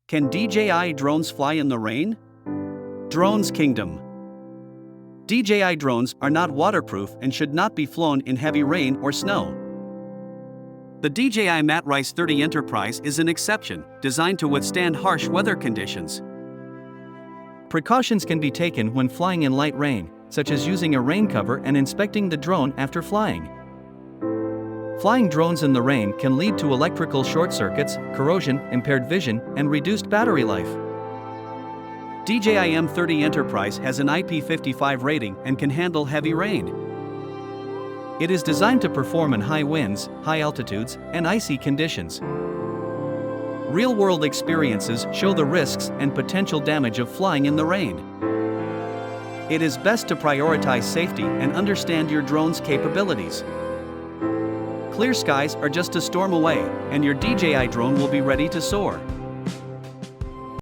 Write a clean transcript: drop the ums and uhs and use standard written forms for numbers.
Can DJI drones fly in the rain? DronesKingdom. DJI drones are not waterproof and should not be flown in heavy rain or snow. The DJI Matrice 30 Enterprise is an exception, designed to withstand harsh weather conditions. Precautions can be taken when flying in light rain, such as using a rain cover and inspecting the drone after flying. Flying drones in the rain can lead to electrical short circuits, corrosion, impaired vision, and reduced battery life. DJI M30 Enterprise has an IP55 rating and can handle heavy rain. It is designed to perform in high winds, high altitudes, and icy conditions. Real-world experiences show the risks and potential damage of flying in the rain. It is best to prioritize safety and understand your drone's capabilities. Clear skies are just a storm away, and your DJI drone will be ready to soar.